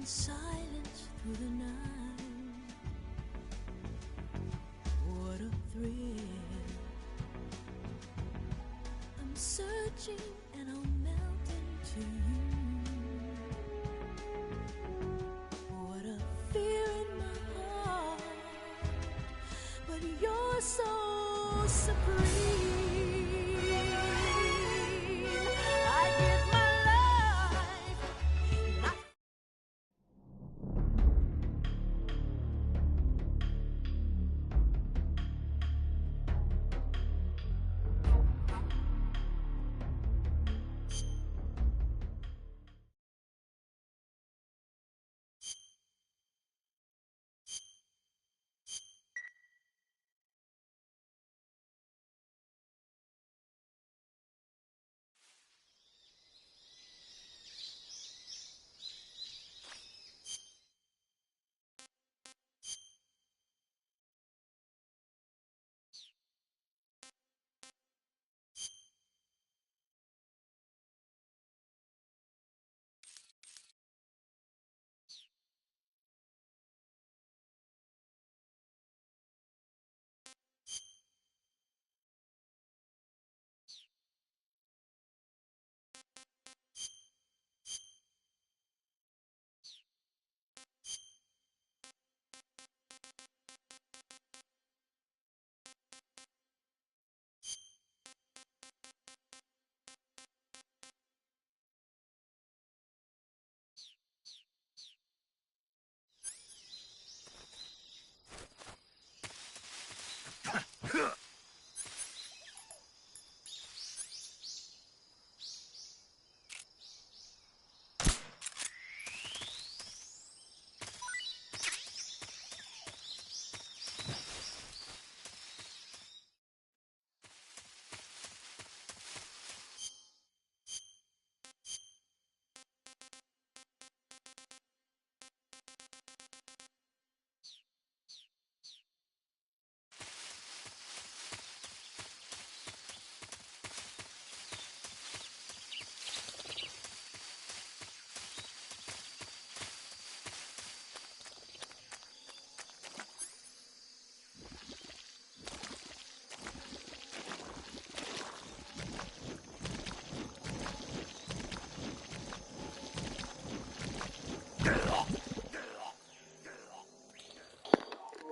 silence through the night. What a thrill. I'm searching and I'll melt into you. What a fear in my heart, but you're so supreme. I give my life.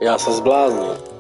Já se zbláznil.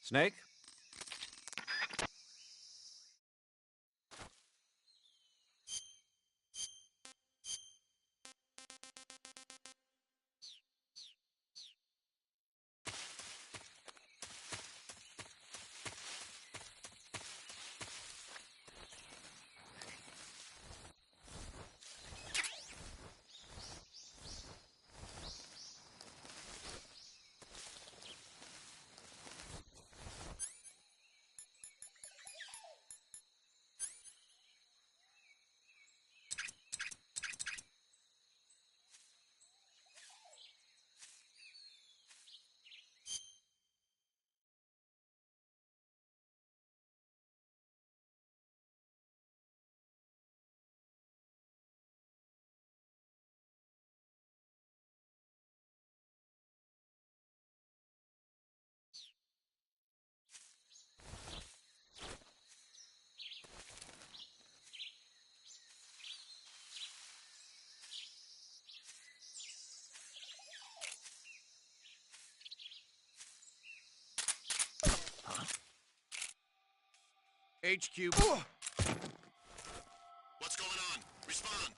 Snake? HQ. What's going on? Respond.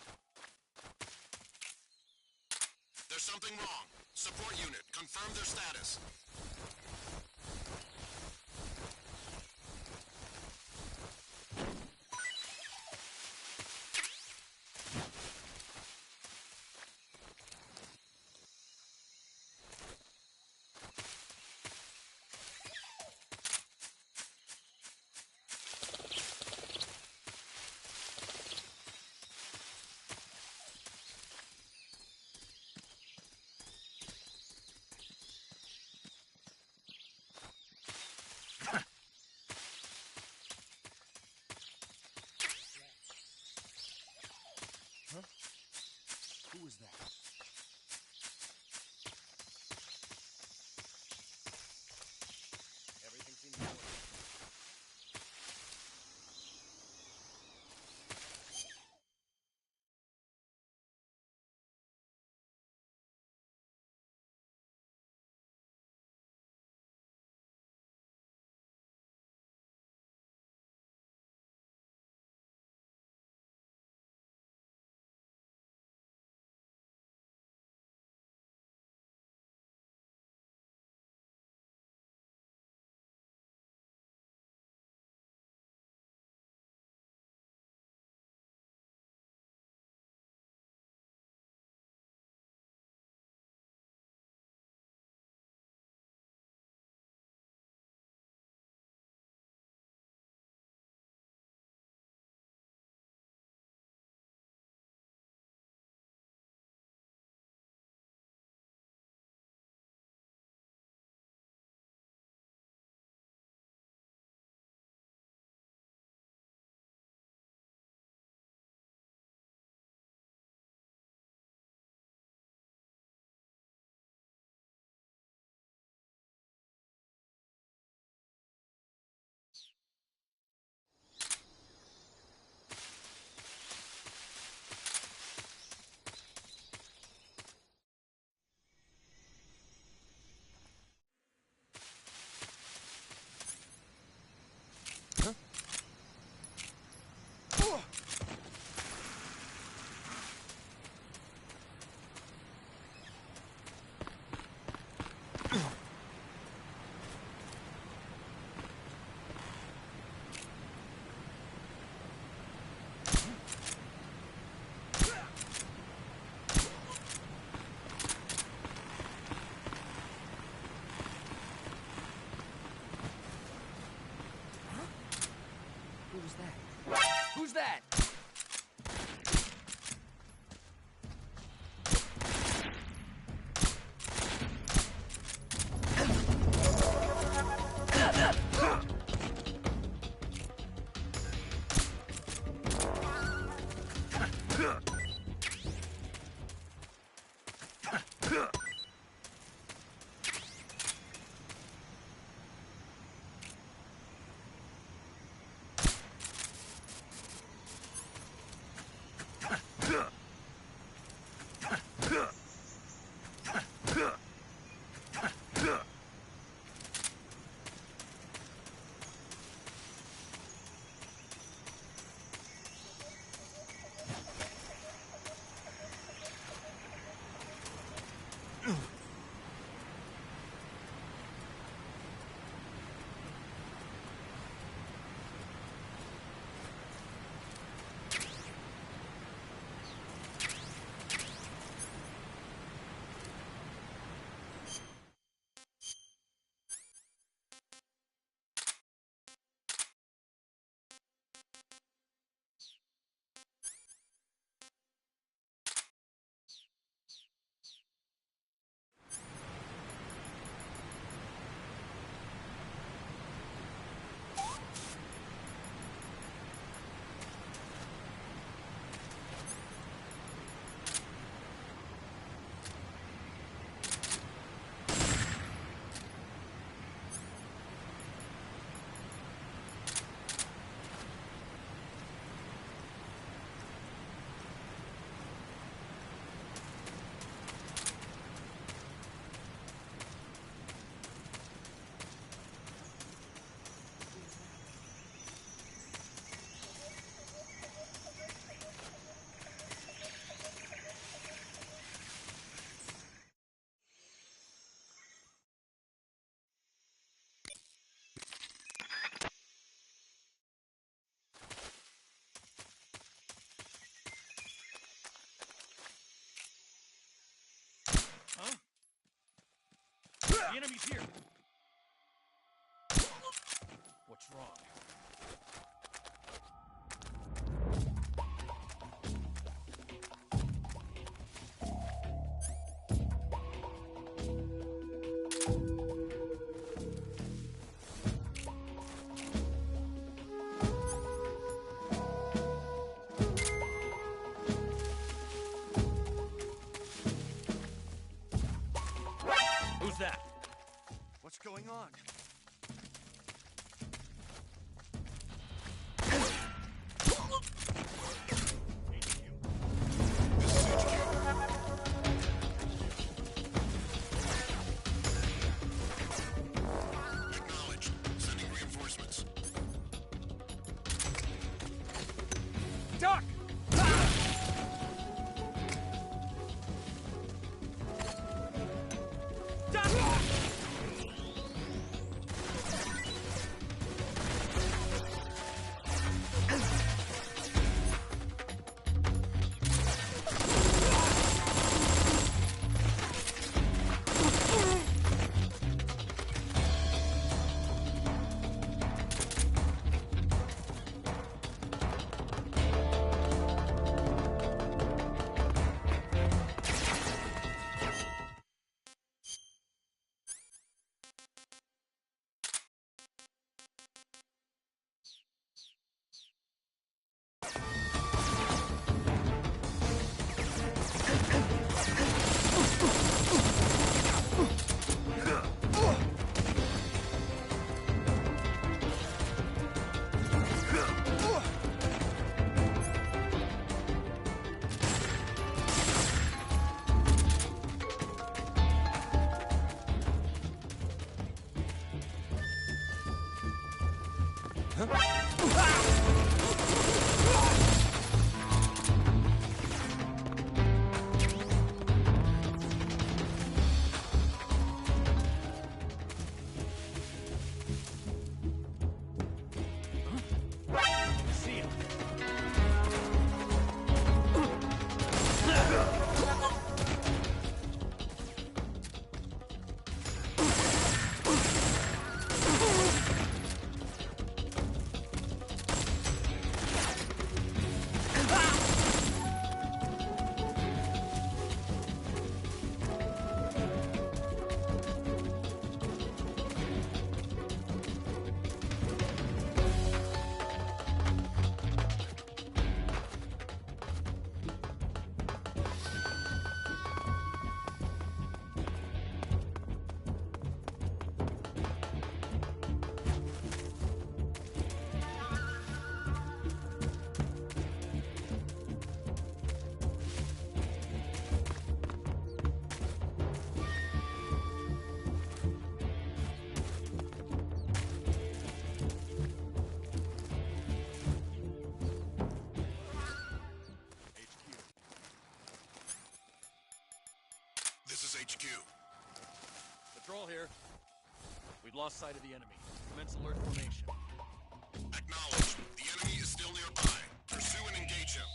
There's something wrong. Support unit, confirm their status. Huh? The enemy's here! What's wrong? Who's that? What's going on? Acknowledged. Sending reinforcements. Duck! See him. HQ. Patrol here. We've lost sight of the enemy. Commence alert formation. Acknowledged. The enemy is still nearby. Pursue and engage him.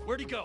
Where'd he go?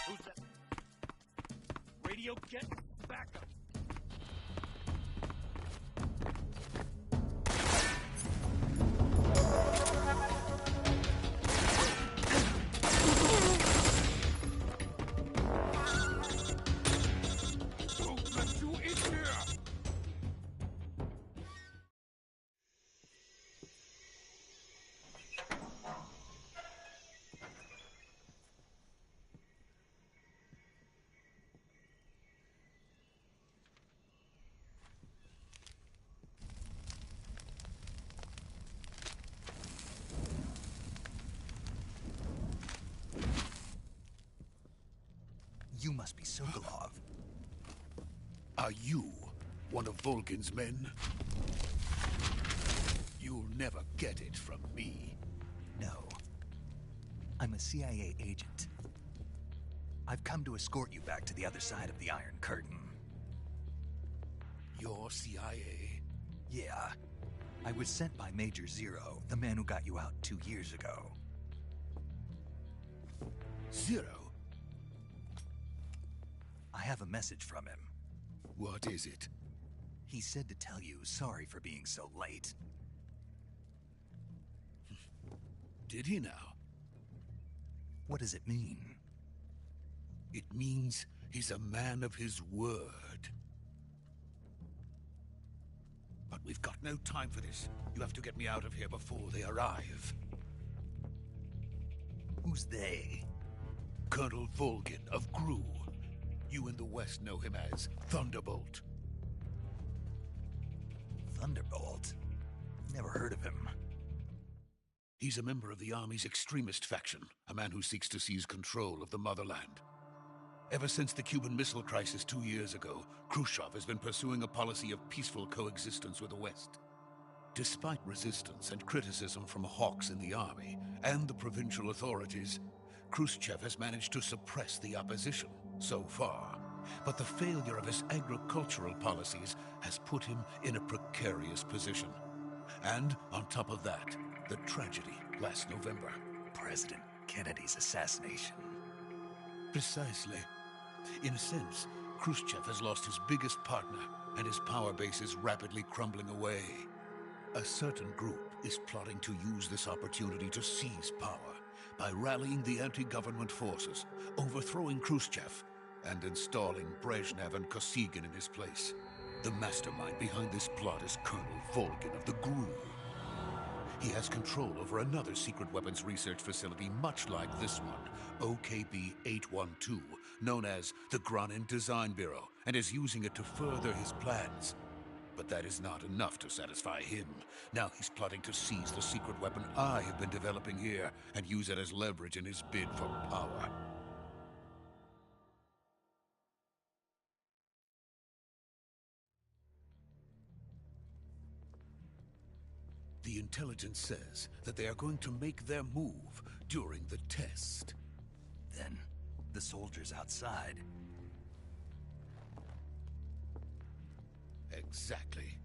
Who's that? Radio, get back up. You must be Sokolov. Are you one of Volgin's men? You'll never get it from me. No. I'm a CIA agent. I've come to escort you back to the other side of the Iron Curtain. You're CIA? Yeah. I was sent by Major Zero, the man who got you out 2 years ago. Zero? I have a message from him. What is it? He said to tell you sorry for being so late. Did he now? What does it mean? It means he's a man of his word. But we've got no time for this. You have to get me out of here before they arrive. Who's they? Colonel Volgin of GRU. You in the West know him as Thunderbolt. Thunderbolt? Never heard of him. He's a member of the Army's extremist faction, a man who seeks to seize control of the motherland. Ever since the Cuban Missile Crisis 2 years ago, Khrushchev has been pursuing a policy of peaceful coexistence with the West. Despite resistance and criticism from hawks in the army and the provincial authorities, Khrushchev has managed to suppress the opposition so far. But the failure of his agricultural policies has put him in a precarious position. And on top of that, the tragedy last November. President Kennedy's assassination. Precisely. In a sense, Khrushchev has lost his biggest partner, and his power base is rapidly crumbling away. A certain group is plotting to use this opportunity to seize power by rallying the anti-government forces, overthrowing Khrushchev, and installing Brezhnev and Kosygin in his place. The mastermind behind this plot is Colonel Volgin of the GRU. He has control over another secret weapons research facility much like this one, OKB-812, known as the Granin Design Bureau, and is using it to further his plans. But that is not enough to satisfy him. Now he's plotting to seize the secret weapon I have been developing here and use it as leverage in his bid for power. The intelligence says that they are going to make their move during the test. Then, the soldiers outside. Exactly.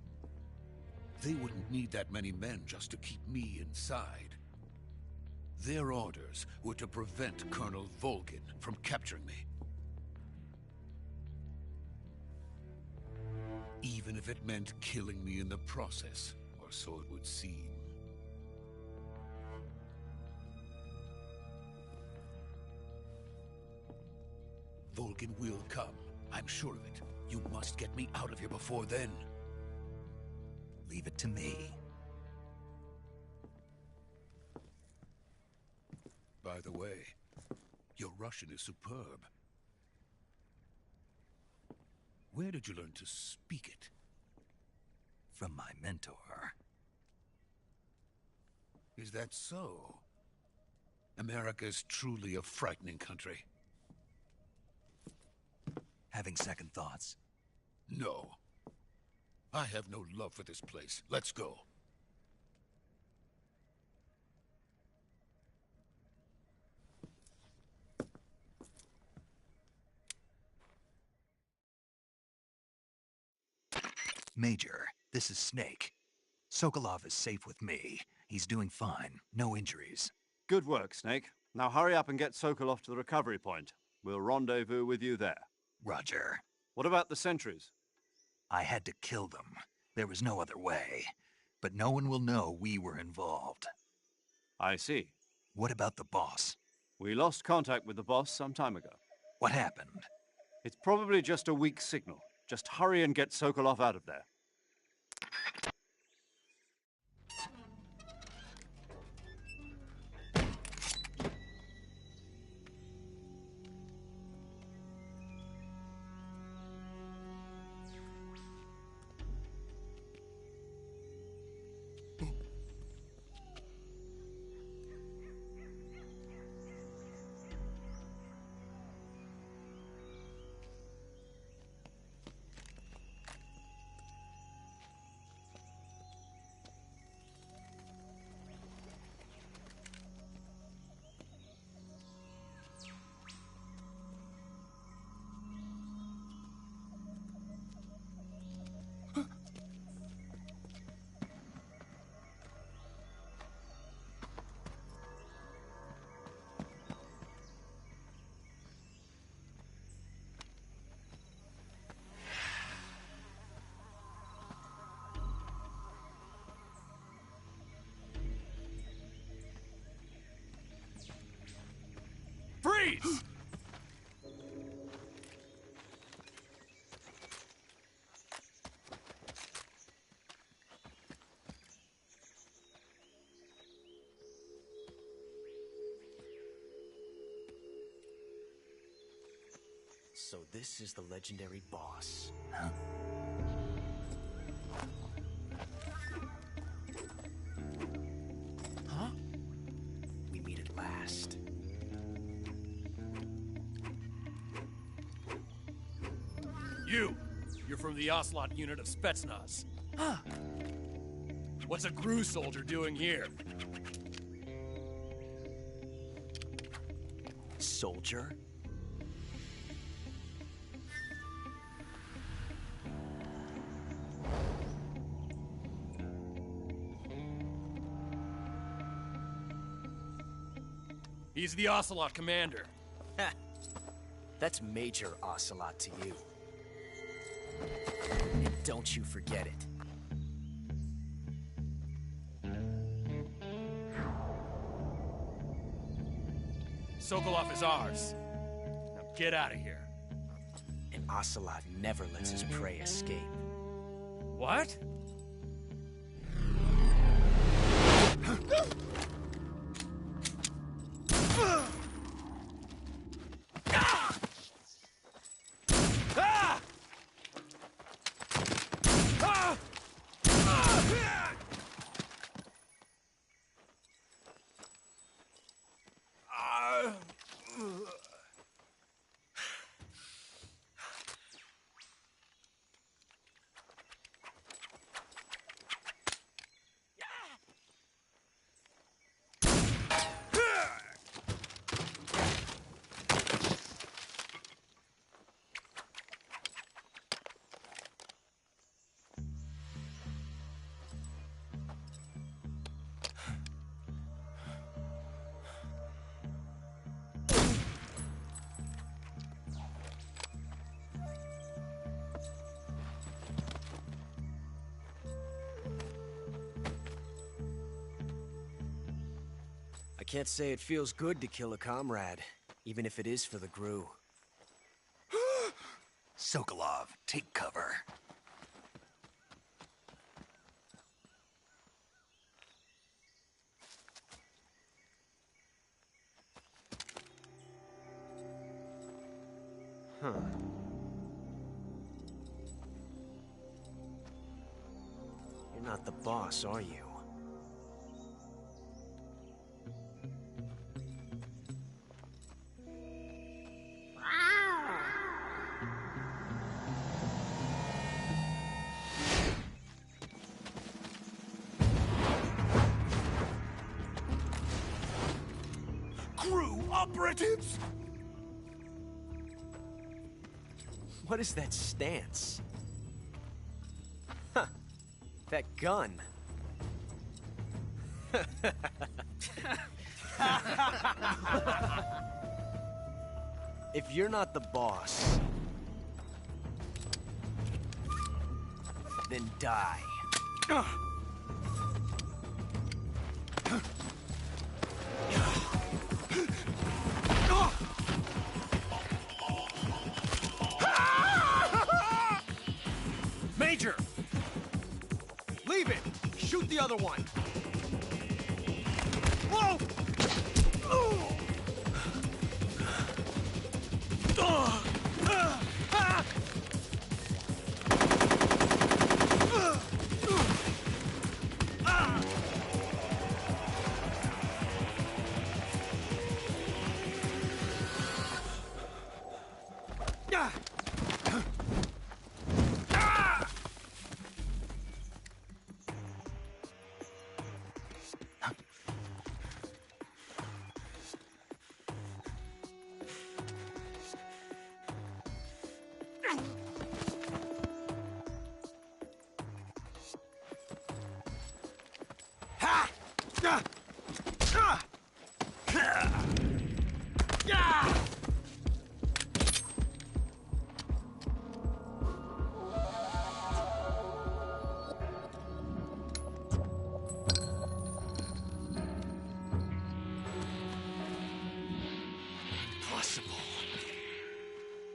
They wouldn't need that many men just to keep me inside. Their orders were to prevent Colonel Volgin from capturing me. Even if it meant killing me in the process. Or so it would seem. Volgin will come. I'm sure of it. You must get me out of here before then. Leave it to me. By the way, your Russian is superb. Where did you learn to speak it? From my mentor. Is that so? America is truly a frightening country. Having second thoughts? No. I have no love for this place. Let's go. Major, this is Snake. Sokolov is safe with me. He's doing fine. No injuries. Good work, Snake. Now hurry up and get Sokolov to the recovery point. We'll rendezvous with you there. Roger. What about the sentries? I had to kill them. There was no other way. But no one will know we were involved. I see. What about the boss? We lost contact with the boss some time ago. What happened? It's probably just a weak signal. Just hurry and get Sokolov out of there. So this is the legendary boss. Huh? Huh? We meet at last. You're from the Ocelot unit of Spetsnaz. Huh. What's a GRU soldier doing here? Soldier? He's the Ocelot commander. Ha! That's Major Ocelot to you. And don't you forget it. Sokolov is ours. Now get out of here. And Ocelot never lets his prey escape. What? I can't say it feels good to kill a comrade, even if it is for the GRU. Sokolov, take cover. Huh. You're not the boss, are you? GRU operatives! What is that stance? Huh. That gun. If you're not the boss, then die. Major! Leave it! Shoot the other one! Whoa!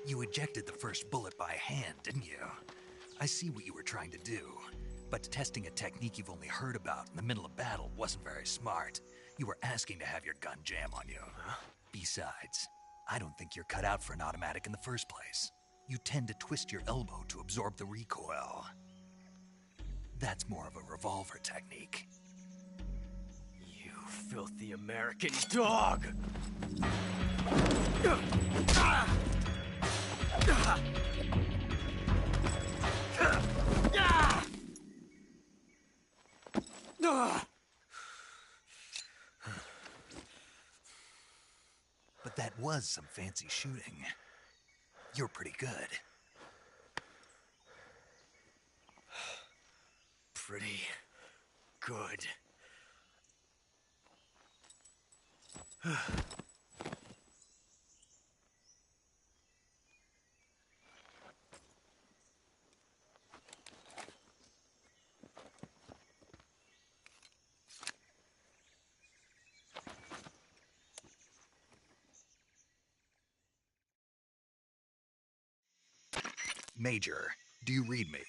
You ejected the first bullet by hand, didn't you? I see what you were trying to do. But testing a technique you've only heard about in the middle of battle wasn't very smart. You were asking to have your gun jam on you. Besides, I don't think you're cut out for an automatic in the first place. You tend to twist your elbow to absorb the recoil. That's more of a revolver technique. You filthy American dog! But that was some fancy shooting. You're pretty good. Pretty good. Major, do you read me?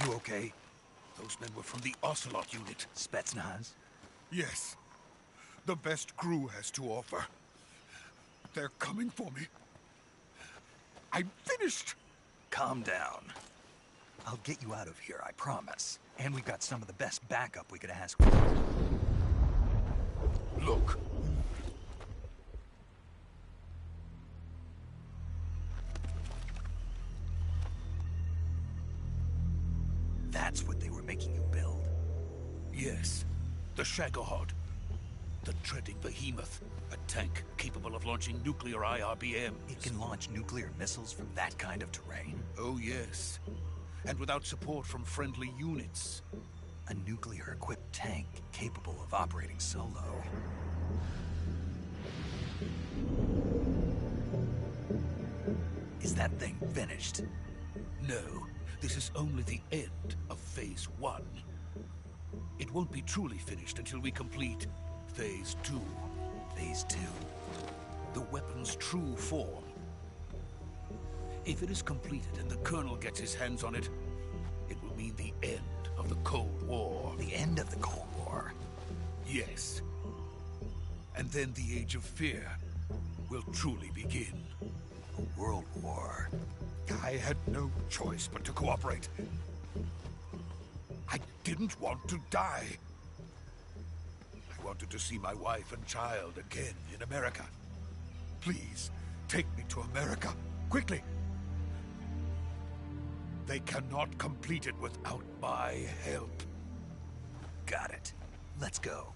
You okay? Those men were from the Ocelot unit. Spetsnaz? Yes. The best crew has to offer. They're coming for me. I'm finished! Calm down. I'll get you out of here, I promise. And we've got some of the best backup we could ask for. Look. That's what they were making you build? Yes. The Shagohod. The treading behemoth. A tank capable of launching nuclear IRBMs. It can launch nuclear missiles from that kind of terrain? Oh, yes. And without support from friendly units. A nuclear-equipped tank capable of operating solo. Is that thing finished? No. This is only the end of Phase 1. It won't be truly finished until we complete Phase 2. Phase 2? The weapon's true form. If it is completed and the Colonel gets his hands on it, it will mean the end of the Cold War. The end of the Cold War? Yes. And then the Age of Fear will truly begin. A world war. I had no choice but to cooperate. I didn't want to die. I wanted to see my wife and child again in America. Please, take me to America, quickly. They cannot complete it without my help. Got it. Let's go.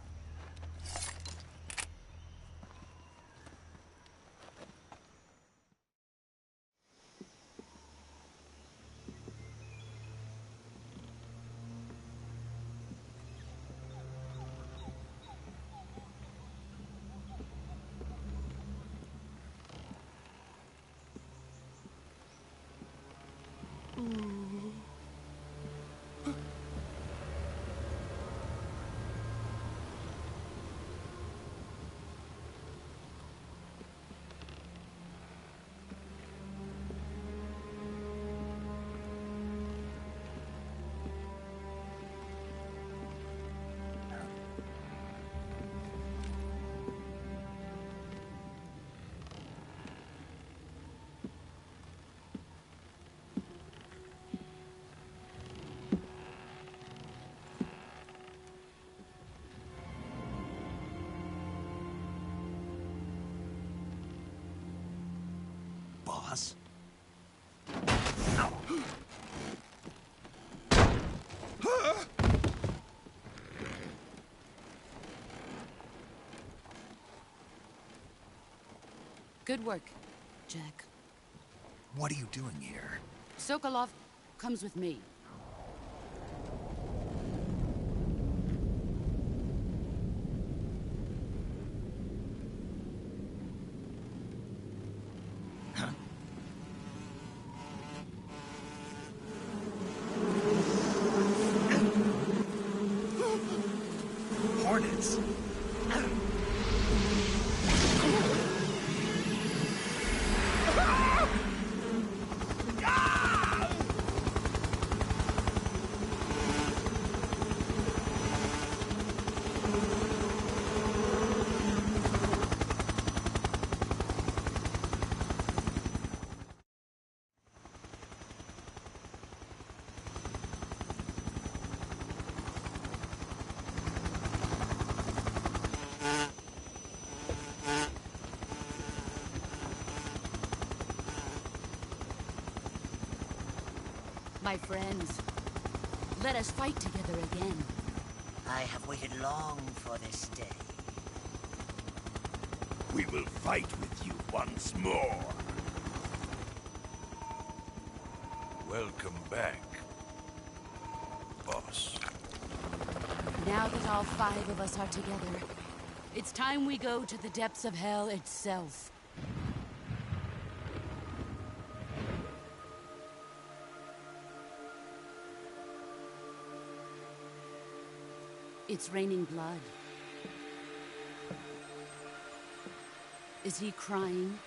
Boss? Good work, Jack. What are you doing here? Sokolov comes with me. My friends, let us fight together again. I have waited long for this day. We will fight with you once more. Welcome back, boss. Now that all 5 of us are together, it's time we go to the depths of hell itself. It's raining blood. Is he crying?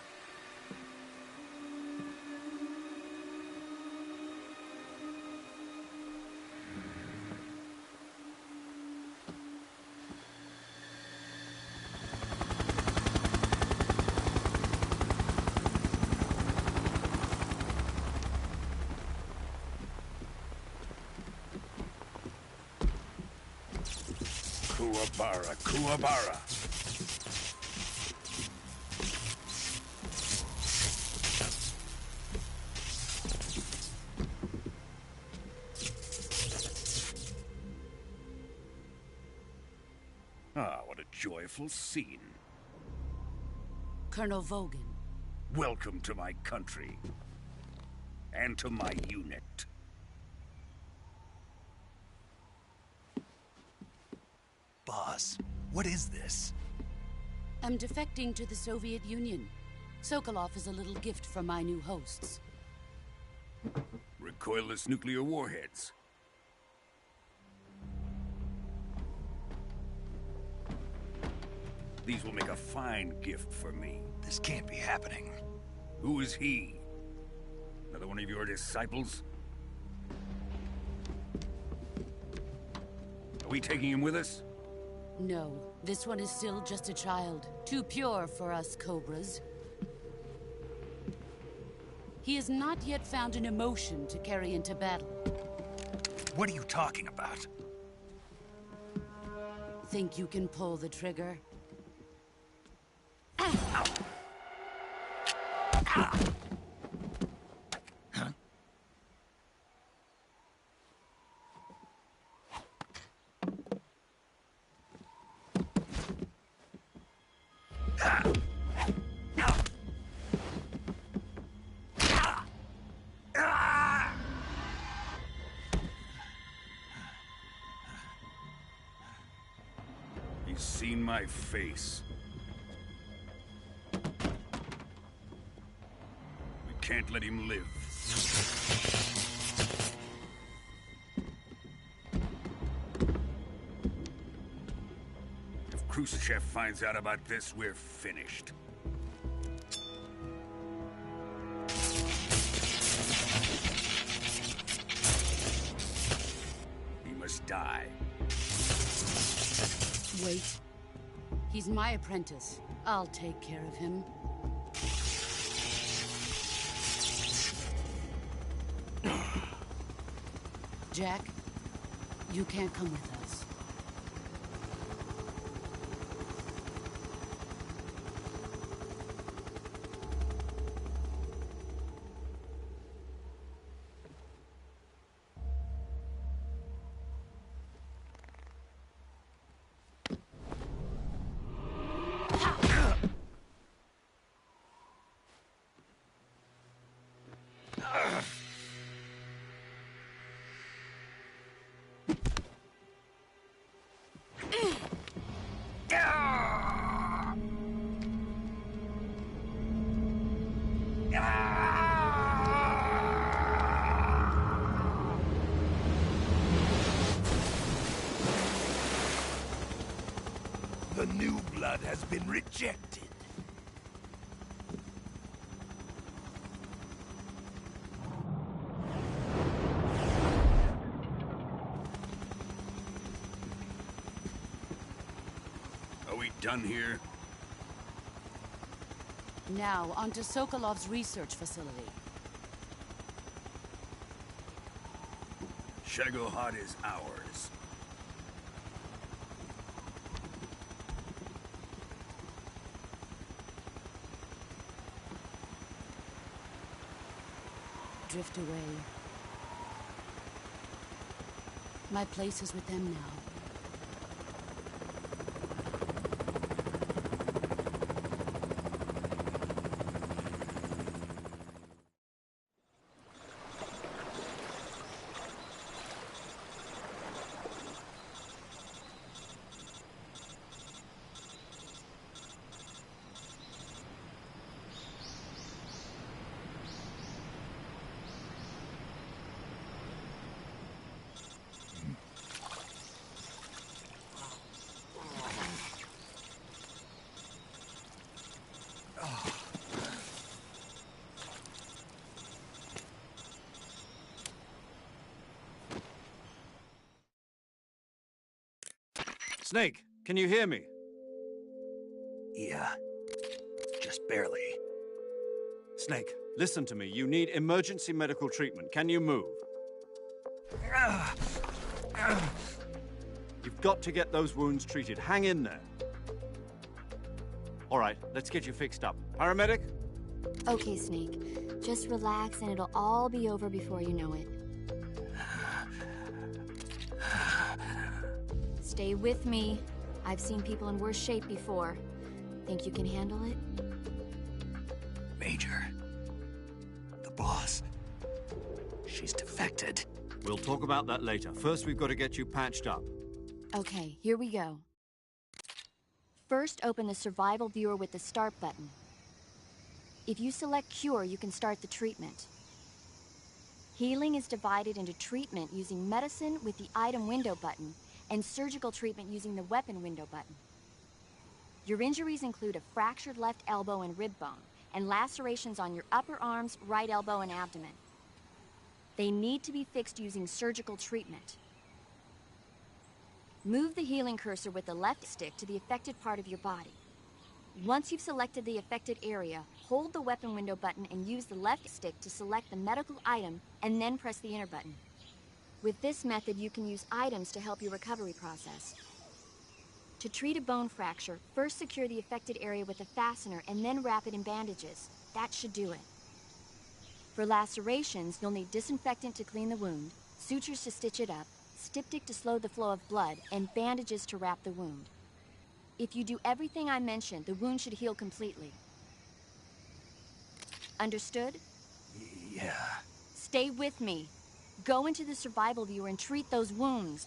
Kuwabara, Kuwabara. Ah, what a joyful scene. Colonel Vogan. Welcome to my country. And to my unit. Boss, what is this? I'm defecting to the Soviet Union. Sokolov is a little gift from my new hosts. Recoilless nuclear warheads. These will make a fine gift for me. This can't be happening. Who is he? Another one of your disciples? Are we taking him with us? No, this one is still just a child. Too pure for us Cobras. He has not yet found an emotion to carry into battle. What are you talking about? Think you can pull the trigger? He's seen my face. We can't let him live. If Khrushchev finds out about this, we're finished. He must die. Wait. He's my apprentice. I'll take care of him. Jack, you can't come with us. The new blood has been rejected. Are we done here? Now, onto Sokolov's research facility. Shagohod is ours. Drift away. My place is with them now. Snake, can you hear me? Yeah. Just barely. Snake, listen to me. You need emergency medical treatment. Can you move? You've got to get those wounds treated. Hang in there. All right, let's get you fixed up. Paramedic? Okay, Snake. Just relax and it'll all be over before you know it. Stay with me. I've seen people in worse shape before. Think you can handle it? Major. The boss. She's defected. We'll talk about that later. First, we've got to get you patched up. Okay, here we go. First, open the survival viewer with the start button. If you select cure, you can start the treatment. Healing is divided into treatment using medicine with the item window button and surgical treatment using the weapon window button. Your injuries include a fractured left elbow and rib bone, and lacerations on your upper arms, right elbow, and abdomen. They need to be fixed using surgical treatment. Move the healing cursor with the left stick to the affected part of your body. Once you've selected the affected area, hold the weapon window button and use the left stick to select the medical item, and then press the enter button. With this method, you can use items to help your recovery process. To treat a bone fracture, first secure the affected area with a fastener and then wrap it in bandages. That should do it. For lacerations, you'll need disinfectant to clean the wound, sutures to stitch it up, styptic to slow the flow of blood, and bandages to wrap the wound. If you do everything I mentioned, the wound should heal completely. Understood? Yeah. Stay with me. Go into the survival viewer and treat those wounds.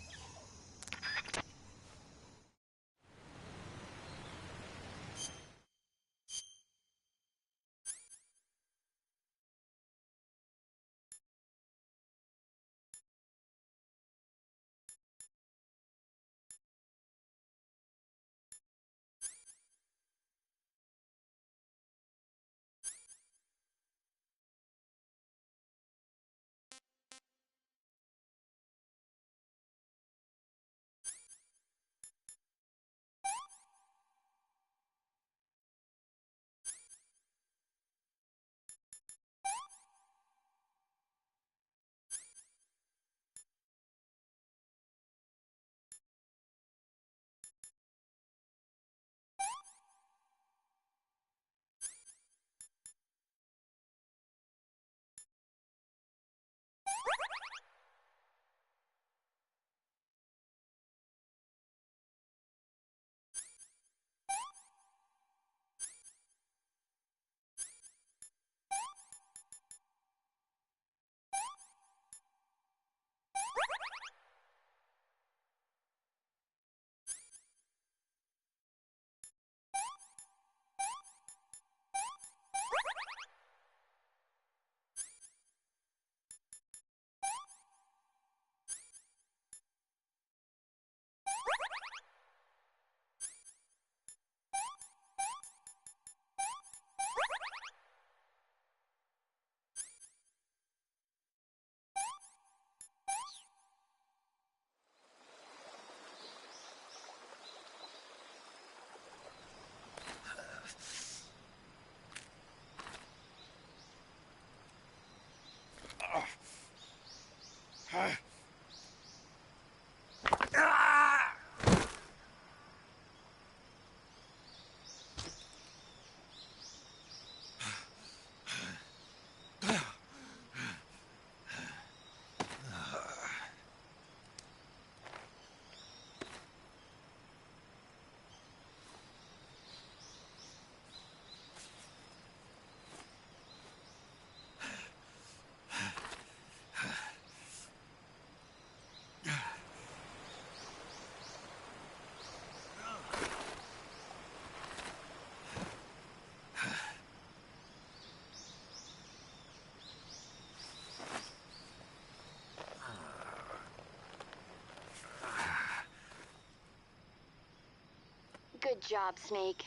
Good job, Snake.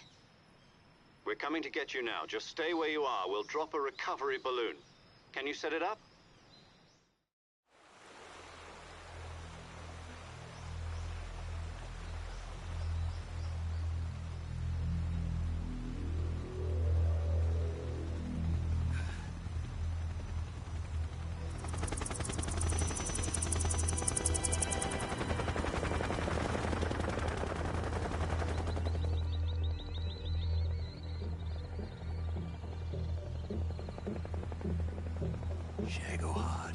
We're coming to get you now. Just stay where you are. We'll drop a recovery balloon. Can you set it up? Shagohod.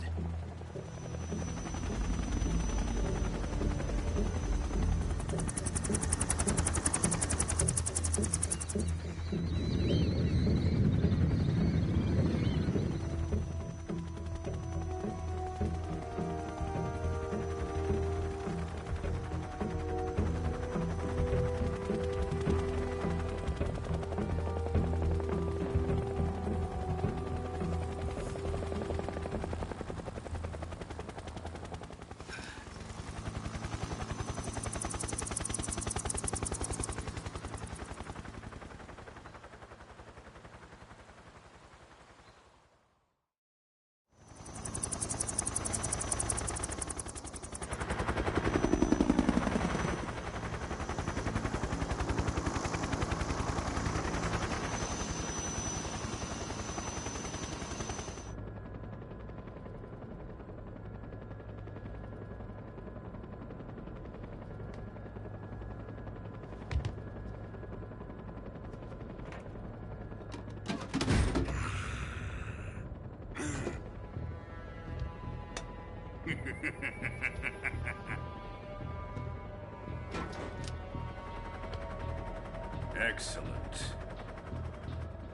Excellent.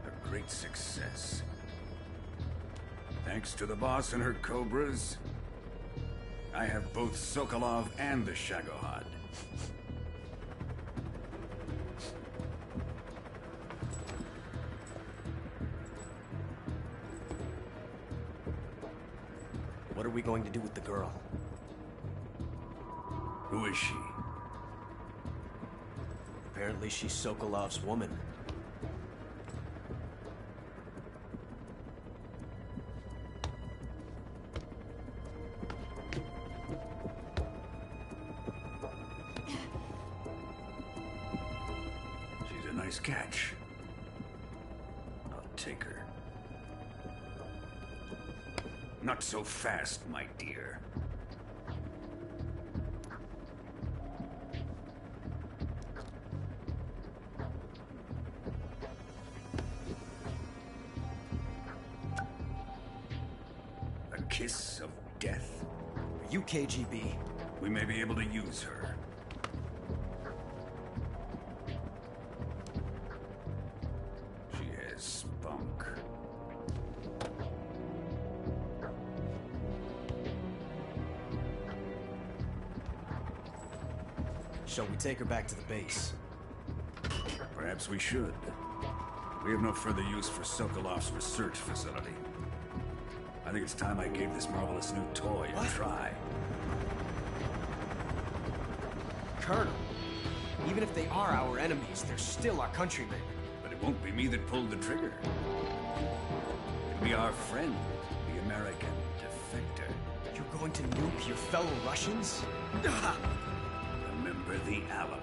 A great success. Thanks to the boss and her cobras, I have both Sokolov and the Shagohod. What are we going to do with the girl? Who is she? Apparently she's Sokolov's woman. She's a nice catch. I'll take her. Not so fast, my dear. A kiss of death. Are you KGB? We may be able to use her. She has spunk. Shall we take her back to the base? Perhaps we should. We have no further use for Sokolov's research facility. I think it's time I gave this marvelous new toy a try. Colonel, even if they are our enemies, they're still our countrymen. But it won't be me that pulled the trigger. It'll be our friend, the American defector. You're going to nuke your fellow Russians? Remember the Alamo.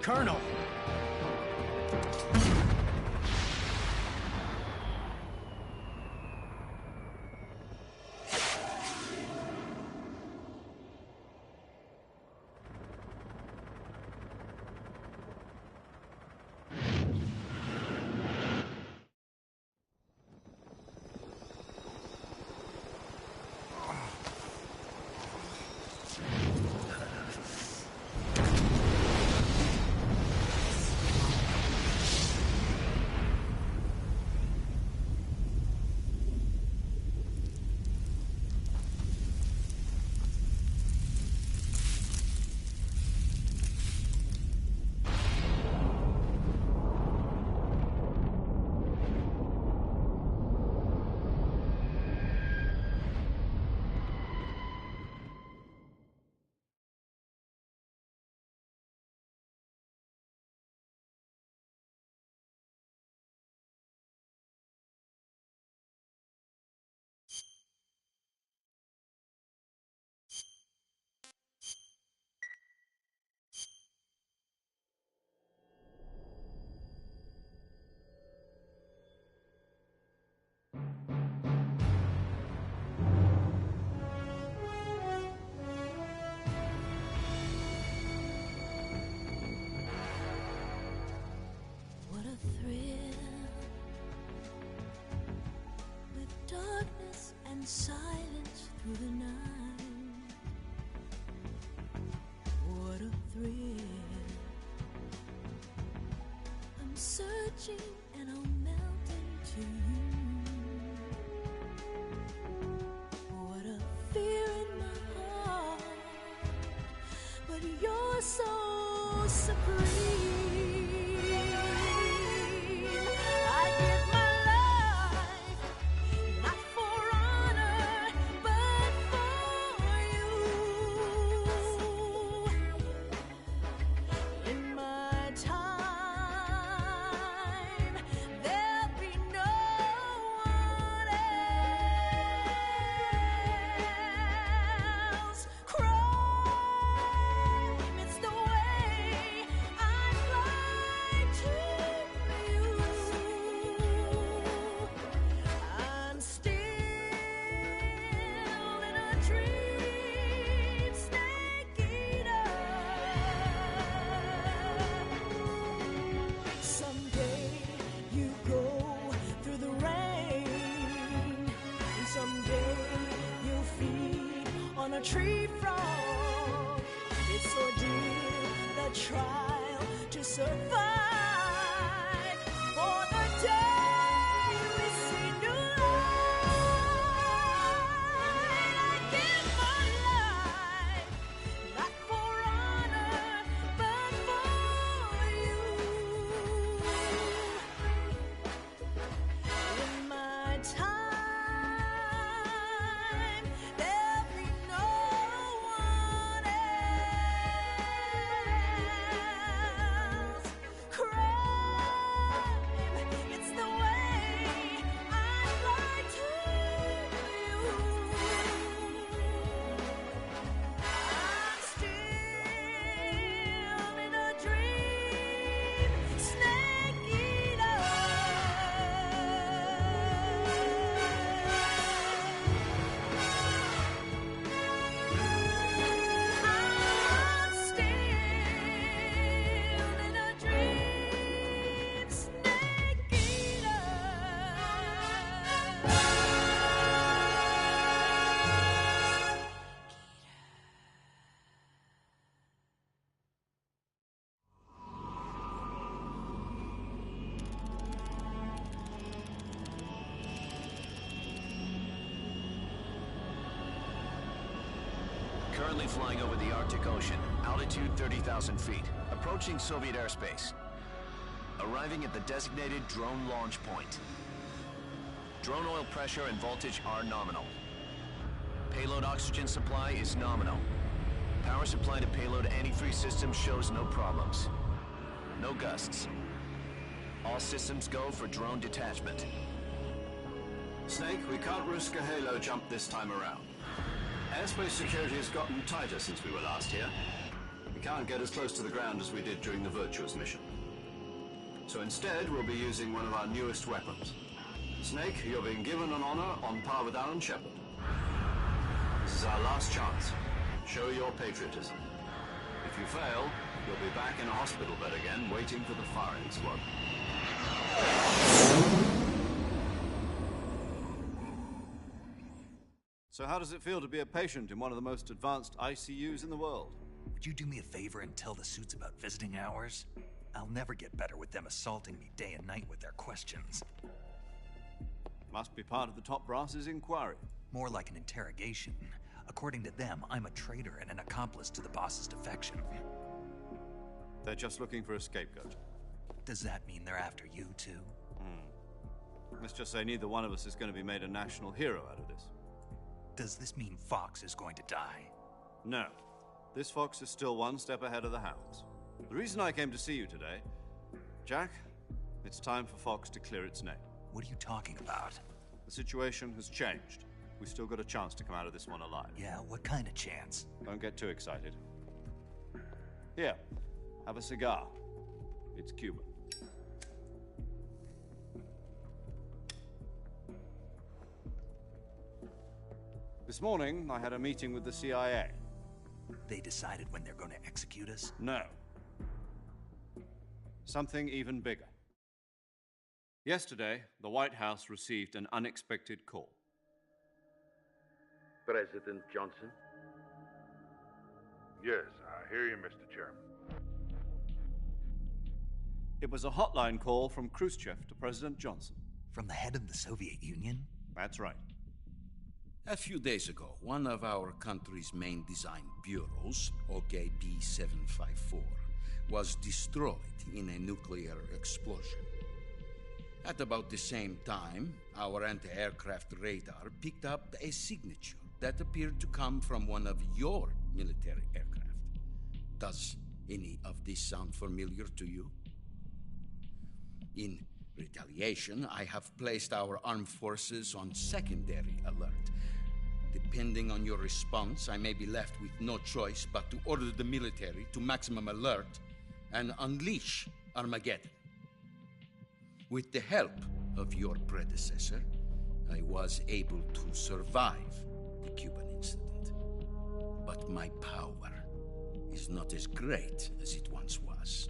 Colonel! and silence through the night. What a thrill. I'm searching and I'll melt into you. What a fear in my heart, but you're so supreme. I give my life, not for honor, but for you. In my time, there'll be no one else. Crime, it's the way I fly to you. I'm still in a dream, snake eater. Someday you go through the rain, and someday you'll feed on a tree frog. It's ordeal, the trial to survive. For the day we see new light, I give my life, not for honor, but for you. In my time, there'll be no one else. Crime, it's the way I fly to you. I'm still in a dream, snake eater. I'm still in a dream, snake eater. Currently flying over the Arctic Ocean, altitude 30,000 feet, approaching Soviet airspace. Arriving at the designated drone launch point. Drone oil pressure and voltage are nominal. Payload oxygen supply is nominal. Power supply to payload antifreeze system shows no problems. No gusts. All systems go for drone detachment. Snake, we can't risk a halo jump this time around. Airspace security has gotten tighter since we were last here. We can't get as close to the ground as we did during the Virtuous mission. So instead, we'll be using one of our newest weapons. Snake, you're being given an honor on par with Alan Shepard. This is our last chance. Show your patriotism. If you fail, you'll be back in a hospital bed again, waiting for the firing squad. So how does it feel to be a patient in one of the most advanced ICUs in the world? Would you do me a favor and tell the suits about visiting hours? I'll never get better with them assaulting me day and night with their questions. Must be part of the top brass's inquiry. More like an interrogation. According to them, I'm a traitor and an accomplice to the boss's defection. They're just looking for a scapegoat. Does that mean they're after you, too? Let's just say neither one of us is going to be made a national hero out of this. Does this mean Fox is going to die? No. This Fox is still one step ahead of the Hounds. The reason I came to see you today, Jack, it's time for Fox to clear its name. What are you talking about? The situation has changed. We've still got a chance to come out of this one alive. Yeah, what kind of chance? Don't get too excited. Here, have a cigar. It's Cuban. This morning, I had a meeting with the CIA. They decided when they're going to execute us? No. Something even bigger. Yesterday, the White House received an unexpected call. President Johnson? Yes, I hear you, Mr. Chairman. It was a hotline call from Khrushchev to President Johnson. From the head of the Soviet Union? That's right. A few days ago, one of our country's main design bureaus, OKB 754, was destroyed in a nuclear explosion. At about the same time, our anti-aircraft radar picked up a signature that appeared to come from one of your military aircraft. Does any of this sound familiar to you? In retaliation, I have placed our armed forces on secondary alert. Depending on your response, I may be left with no choice but to order the military to maximum alert and unleash Armageddon. With the help of your predecessor, I was able to survive the Cuban incident. But my power is not as great as it once was.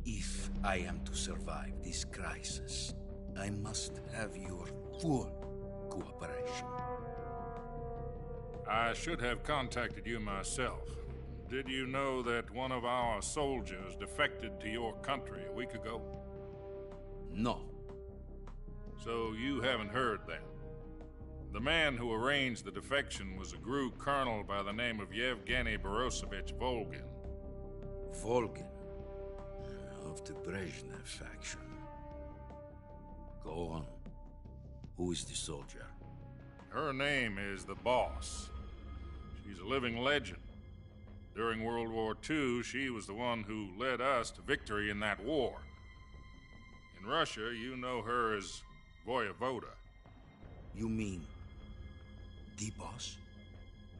If I am to survive this crisis, I must have your full cooperation. I should have contacted you myself. Did you know that one of our soldiers defected to your country a week ago? No. So you haven't heard then? The man who arranged the defection was a GRU colonel by the name of Yevgeny Borosovich Volgin. Volgin? Of the Brezhnev faction. Go on. Who is the soldier? Her name is the Boss. She's a living legend. During World War II, she was the one who led us to victory in that war. In Russia, you know her as Voyevoda. You mean the Boss?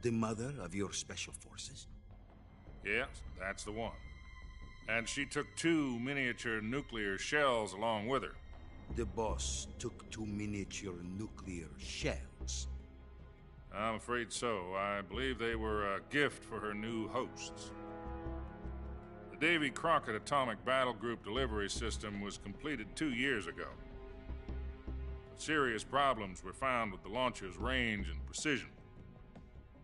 The mother of your special forces? Yes, that's the one. And she took 2 miniature nuclear shells along with her. The Boss took 2 miniature nuclear shells? I'm afraid so. I believe they were a gift for her new hosts. The Davy Crockett Atomic Battle Group delivery system was completed 2 years ago. But serious problems were found with the launcher's range and precision.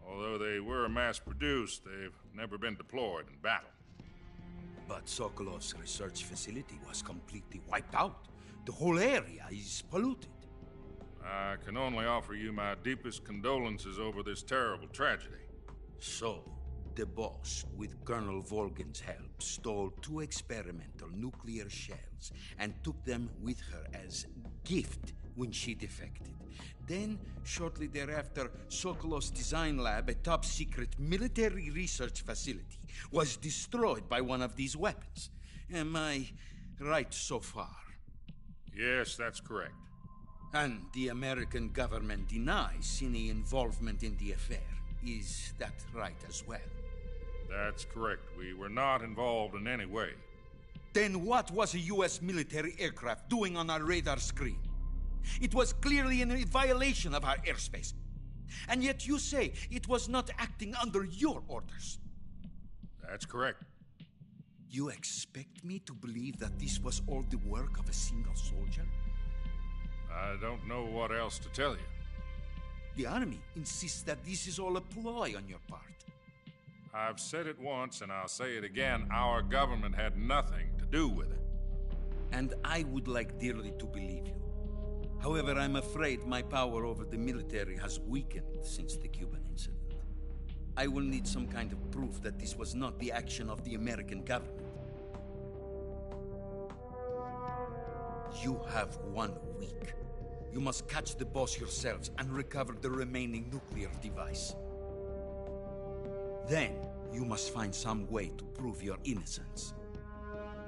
Although they were mass-produced, they've never been deployed in battle. But Sokolov's research facility was completely wiped out. The whole area is polluted. I can only offer you my deepest condolences over this terrible tragedy. So, the Boss, with Colonel Volgin's help, stole 2 experimental nuclear shells and took them with her as gift when she defected. Then, shortly thereafter, Sokolov's design lab, a top-secret military research facility, was destroyed by one of these weapons. Am I right so far? Yes, that's correct. And the American government denies any involvement in the affair. Is that right as well? That's correct. We were not involved in any way. Then what was a U.S. military aircraft doing on our radar screen? It was clearly in violation of our airspace. And yet you say it was not acting under your orders. That's correct. You expect me to believe that this was all the work of a single soldier? I don't know what else to tell you. The Army insists that this is all a ploy on your part. I've said it once and I'll say it again. Our government had nothing to do with it. And I would like dearly to believe you. However, I'm afraid my power over the military has weakened since the Cuban incident. I will need some kind of proof that this was not the action of the American government. You have 1 week. You must catch the Boss yourselves and recover the remaining nuclear device. Then, you must find some way to prove your innocence.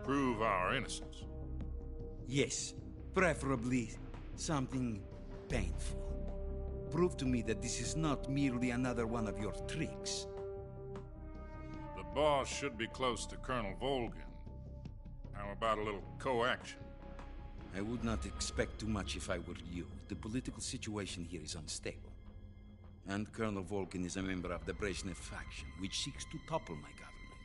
Prove our innocence? Yes, preferably something painful. Prove to me that this is not merely another one of your tricks. The Boss should be close to Colonel Volgin. How about a little co-action? I would not expect too much if I were you. The political situation here is unstable. And Colonel Volgin is a member of the Brezhnev faction, which seeks to topple my government.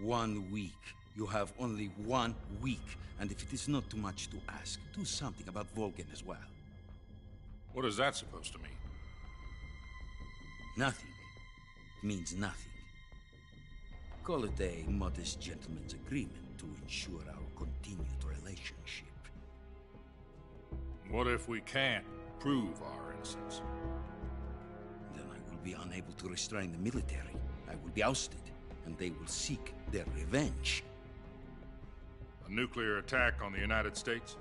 1 week. You have only 1 week. And if it is not too much to ask, do something about Volgin as well. What is that supposed to mean? Nothing means nothing. Call it a modest gentleman's agreement to ensure our continued relationship. What if we can't prove our innocence? Then I will be unable to restrain the military. I will be ousted, and they will seek their revenge. A nuclear attack on the United States?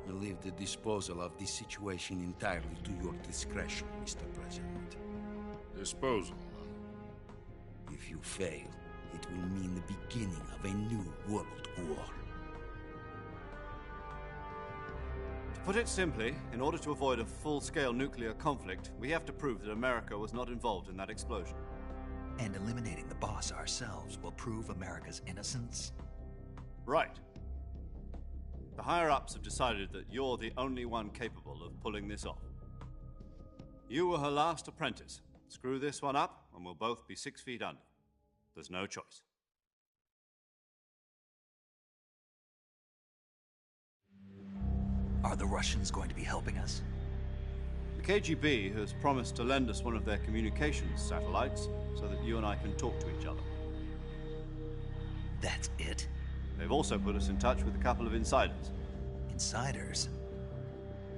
I leave the disposal of this situation entirely to your discretion, Mr. President. Disposal, huh? If you fail, it will mean the beginning of a new world war. To put it simply, in order to avoid a full-scale nuclear conflict, we have to prove that America was not involved in that explosion. And eliminating the boss ourselves will prove America's innocence? Right. The higher-ups have decided that you're the only one capable of pulling this off. You were her last apprentice. Screw this one up, and we'll both be 6 feet under. There's no choice. Are the Russians going to be helping us? The KGB has promised to lend us one of their communications satellites so that you and I can talk to each other. That's it? They've also put us in touch with a couple of insiders. Insiders?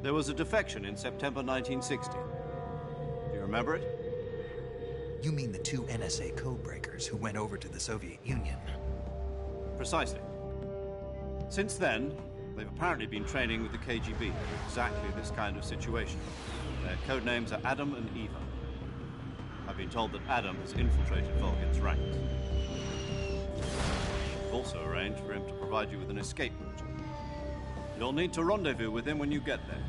There was a defection in September 1960. Do you remember it? You mean the 2 NSA codebreakers who went over to the Soviet Union? Precisely. Since then, they've apparently been training with the KGB for exactly this kind of situation. Their code names are Adam and Eva. I've been told that Adam has infiltrated Volgin's ranks. I've also arranged for him to provide you with an escape route. You'll need to rendezvous with him when you get there.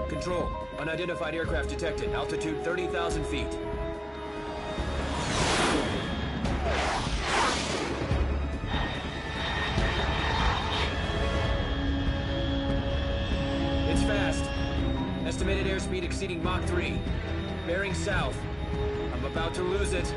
Control. Unidentified aircraft detected. Altitude 30,000 feet. It's fast. Estimated airspeed exceeding Mach 3. Bearing south. I'm about to lose it.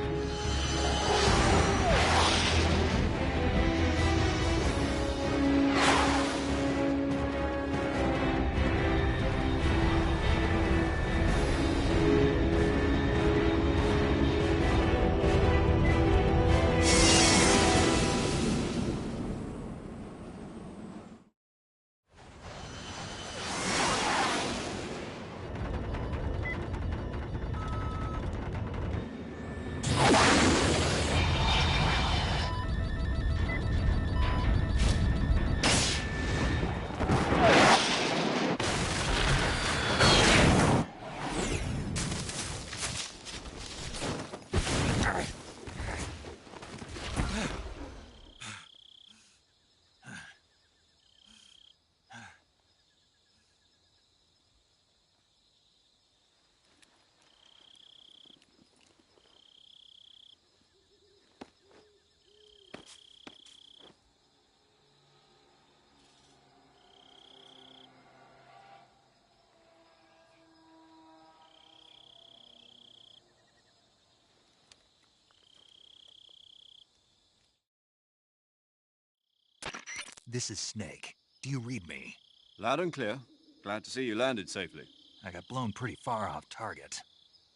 This is Snake. Do you read me? Loud and clear. Glad to see you landed safely. I got blown pretty far off target.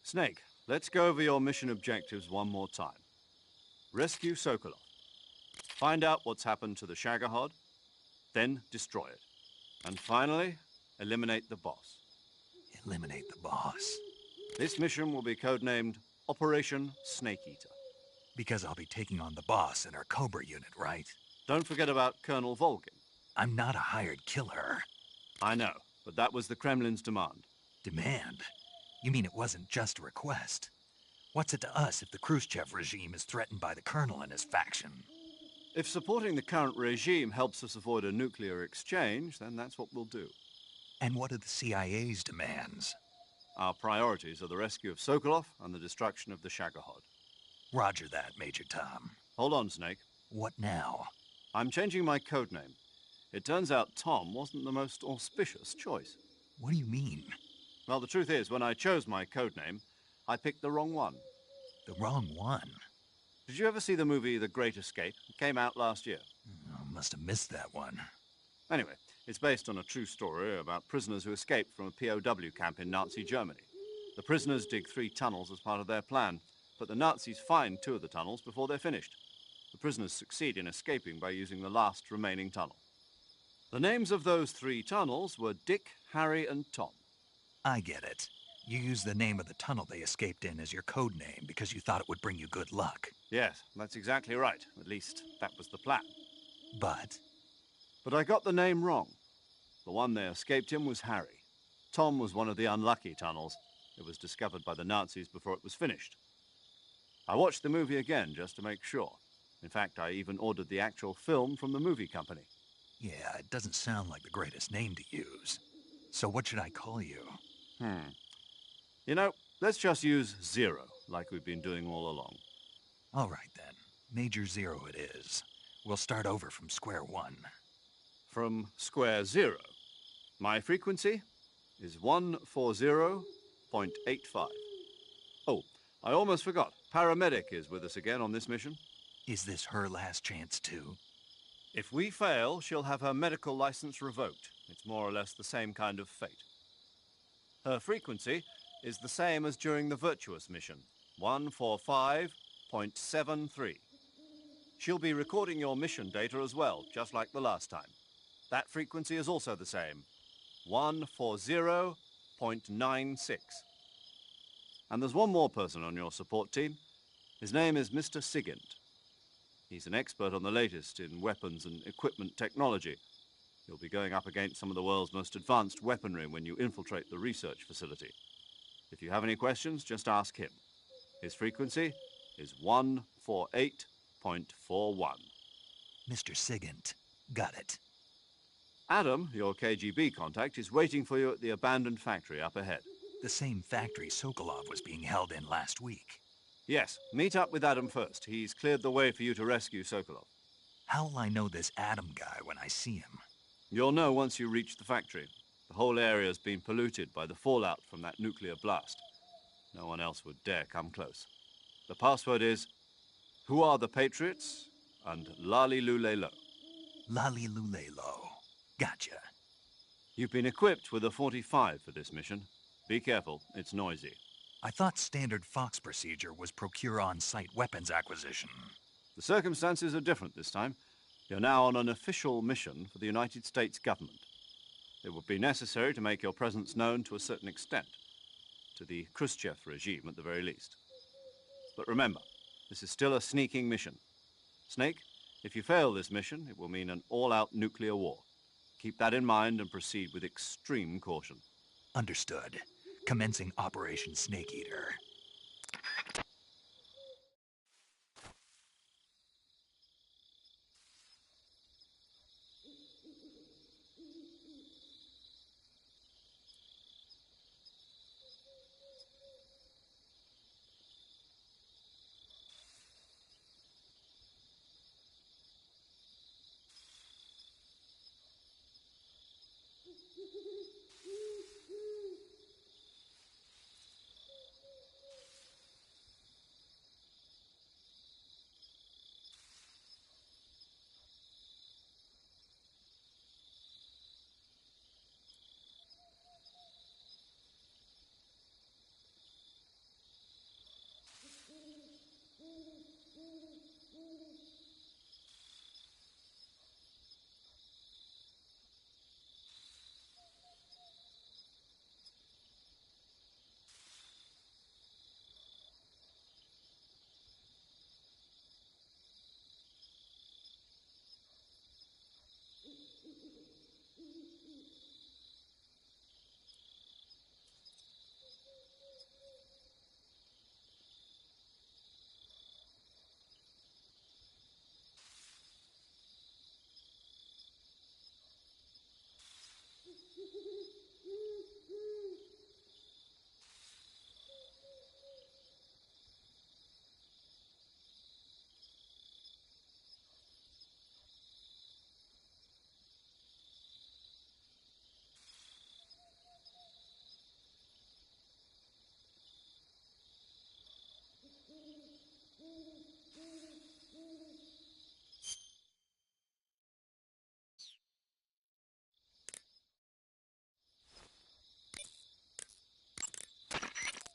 Snake, let's go over your mission objectives one more time. Rescue Sokolov. Find out what's happened to the Shagohod, then destroy it. And finally, eliminate the boss. Eliminate the boss? This mission will be codenamed Operation Snake Eater. Because I'll be taking on the boss in our Cobra unit, right? Don't forget about Colonel Volgin. I'm not a hired killer. I know, but that was the Kremlin's demand. Demand? You mean it wasn't just a request? What's it to us if the Khrushchev regime is threatened by the Colonel and his faction? If supporting the current regime helps us avoid a nuclear exchange, then that's what we'll do. And what are the CIA's demands? Our priorities are the rescue of Sokolov and the destruction of the Shagohod. Roger that, Major Tom. Hold on, Snake. What now? I'm changing my codename. It turns out Tom wasn't the most auspicious choice. What do you mean? Well, the truth is, when I chose my code name, I picked the wrong one. The wrong one? Did you ever see the movie The Great Escape? It came out last year. I must have missed that one. Anyway, it's based on a true story about prisoners who escaped from a POW camp in Nazi Germany. The prisoners dig 3 tunnels as part of their plan, but the Nazis find 2 of the tunnels before they're finished. The prisoners succeed in escaping by using the last remaining tunnel. The names of those 3 tunnels were Dick, Harry, and Tom. I get it. You used the name of the tunnel they escaped in as your code name because you thought it would bring you good luck. Yes, that's exactly right. At least, that was the plan. But I got the name wrong. The one they escaped in was Harry. Tom was one of the unlucky tunnels. It was discovered by the Nazis before it was finished. I watched the movie again just to make sure. In fact, I even ordered the actual film from the movie company. yeah, it doesn't sound like the greatest name to use. So what should I call you? You know, let's just use Zero, like we've been doing all along. All right, then. Major Zero it is. We'll start over from square one. From square zero. My frequency is 140.85. Oh, I almost forgot. Paramedic is with us again on this mission. Is this her last chance, too? If we fail, she'll have her medical license revoked. It's more or less the same kind of fate. Her frequency is the same as during the Virtuous mission, 145.73. She'll be recording your mission data as well, just like the last time. That frequency is also the same, 140.96. And there's one more person on your support team. His name is Mr. Sigint. He's an expert on the latest in weapons and equipment technology. You'll be going up against some of the world's most advanced weaponry when you infiltrate the research facility. If you have any questions, just ask him. His frequency is 148.41. Mr. Sigint. Got it. Adam, your KGB contact, is waiting for you at the abandoned factory up ahead. The same factory Sokolov was being held in last week. Yes, meet up with Adam first. He's cleared the way for you to rescue Sokolov. How will I know this Adam guy when I see him? You'll know once you reach the factory. The whole area's been polluted by the fallout from that nuclear blast. No one else would dare come close. The password is, "Who are the Patriots?" and Lali Lule Lo. Lali Lule Lo. Gotcha. You've been equipped with a 45 for this mission. Be careful, it's noisy. I thought standard Fox procedure was procure on-site weapons acquisition. The circumstances are different this time. You're now on an official mission for the United States government. It would be necessary to make your presence known to a certain extent, to the Khrushchev regime at the very least. But remember, this is still a sneaking mission. Snake, if you fail this mission, it will mean an all-out nuclear war. Keep that in mind and proceed with extreme caution. Understood. Commencing Operation Snake Eater.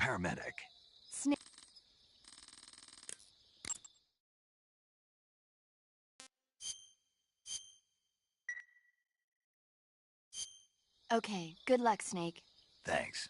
paramedic. Snake. Okay, good luck, Snake. Thanks.